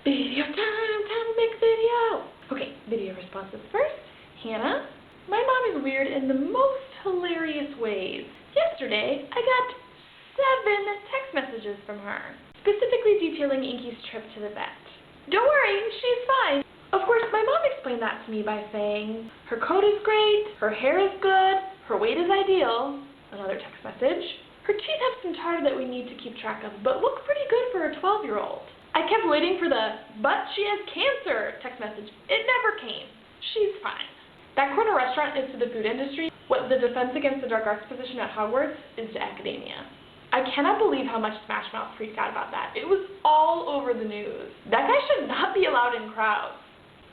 Video time, time to make a video. Okay, video responses first. Hannah, my mom is weird in the most hilarious ways. Yesterday, I got 7 text messages from her, specifically detailing Inky's trip to the vet. Don't worry, she's fine. Of course, my mom explained that to me by saying, her coat is great, her hair is good, her weight is ideal. Another text message. Her teeth have some tartar that we need to keep track of, but look pretty good for a 12-year-old. I kept waiting for the, but she has cancer text message. It never came. She's fine. That corner restaurant is to the food industry what the Defense Against the Dark Arts position at Hogwarts is to academia. I cannot believe how much Smash Mouth freaked out about that. It was all over the news. That guy should not be allowed in crowds.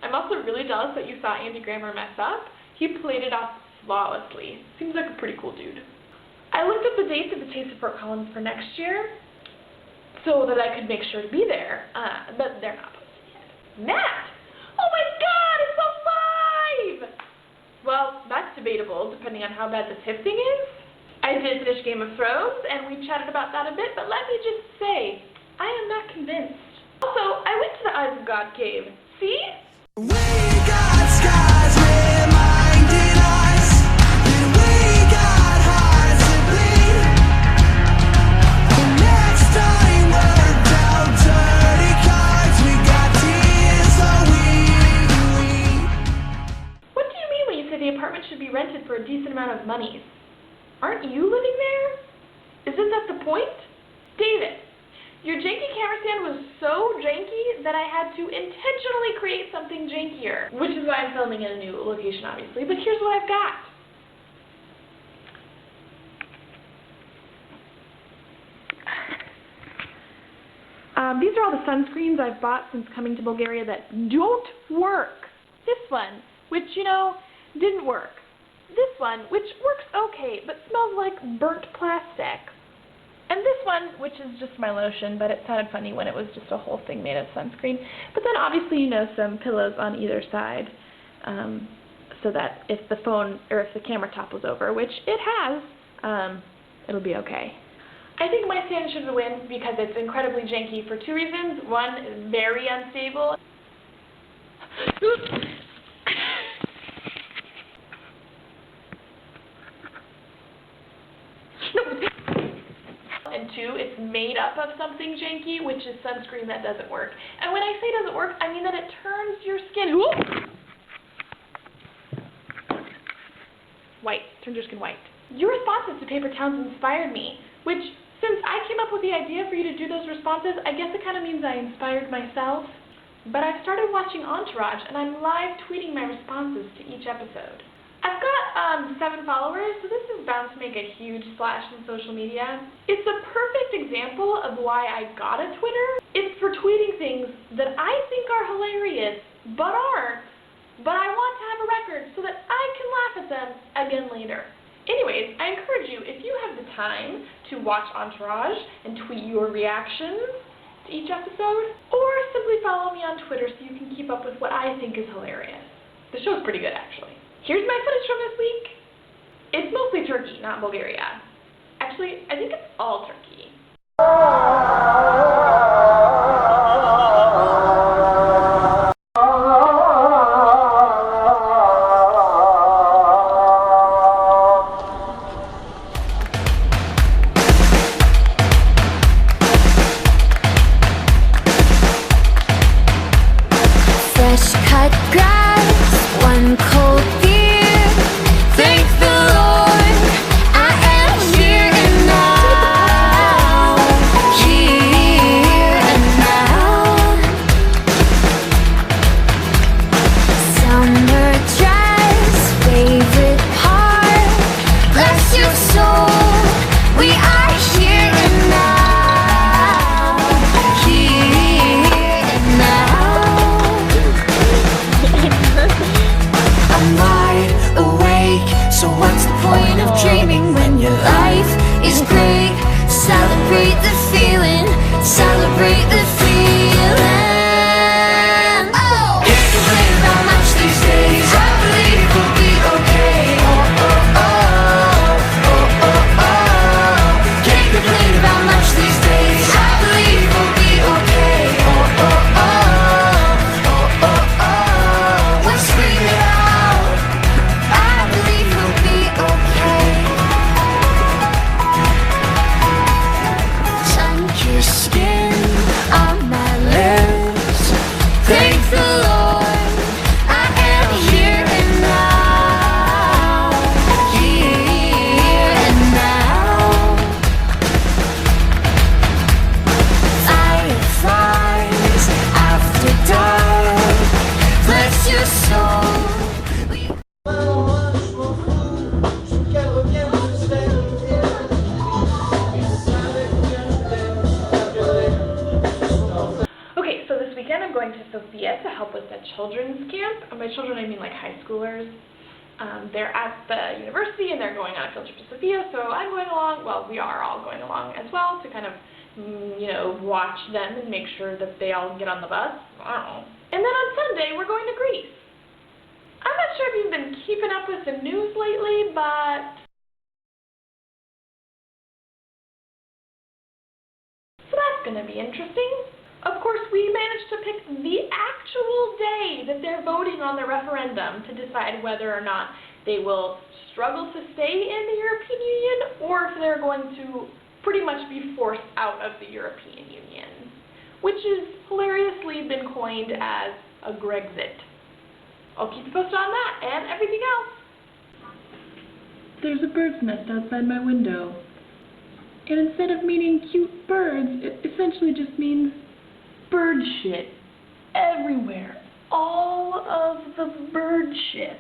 I'm also really jealous that you saw Andy Grammer mess up. He played it off flawlessly. Seems like a pretty cool dude. I looked up the dates of the Taste of Fort Collins for next year so that I could make sure to be there, but they're not posted yet. Matt! Oh my god, it's alive! Well, that's debatable, depending on how bad this hip thing is. I did finish Game of Thrones, and we chatted about that a bit, but let me just say, I am not convinced. Also, I went to the Eyes of God cave. See? We got skies reminding us that we got hearts to bleed. The next time we're dealt dirty cards, we got tears so we. What do you mean when you say the apartment should be rented for a decent amount of money? Aren't you living there? Isn't that the point? David, your janky camera stand was so janky that I had to intentionally create something jankier, which is why I'm filming in a new location, obviously, but here's what I've got. These are all the sunscreens I've bought since coming to Bulgaria that don't work. This one, which, didn't work. This one, which works okay, but smells like burnt plastic. And this one, which is just my lotion, but it sounded funny when it was just a whole thing made of sunscreen. But then obviously, some pillows on either side, so that if the phone, or if the camera topples over, which it has, it'll be okay. I think my stand should win because it's incredibly janky for 2 reasons. One, it's very unstable. And 2, it's made up of something janky, which is sunscreen that doesn't work. And when I say doesn't work, I mean that it turns your skin white. Turns your skin white. Your responses to paper towns inspired me, which, since I came up with the idea for you to do those responses, I guess it kind of means I inspired myself. But I've started watching Entourage, and I'm live tweeting my responses to each episode. I've got 7 followers, so this is bound to make a huge splash in social media. It's a perfect example of why I got a Twitter. It's for tweeting things that I think are hilarious, but aren't. But I want to have a record so that I can laugh at them again later. Anyways, I encourage you, if you have the time, to watch Entourage and tweet your reactions to each episode, or simply follow me on Twitter so you can keep up with what I think is hilarious. The show's pretty good, actually. Here's my footage from this week. It's mostly Turkey, not Bulgaria. Actually, I think it's all Turkey. Fresh cut grass, one cold beer. Thank the Lord, I am here and now. Here and now. Summer dress, favorite part. Bless your soul, we are here and now. Here and now. weekend I'm going to Sofia to help with the children's camp. And by children I mean like high schoolers. They're at the university and they're going on a field trip to Sofia, so I'm going along. Well, we are all going along as well to kind of, watch them and make sure that they all get on the bus. I don't know. And then on Sunday we're going to Greece. I'm not sure if you've been keeping up with the news lately, but so that's going to be interesting. Of course, we managed to pick the actual day that they're voting on the referendum to decide whether or not they will struggle to stay in the European Union or if they're going to pretty much be forced out of the European Union, which has hilariously been coined as a Grexit. I'll keep you posted on that and everything else. There's a bird's nest outside my window. And instead of meaning cute birds, it essentially just means bird shit everywhere. All of the bird shit.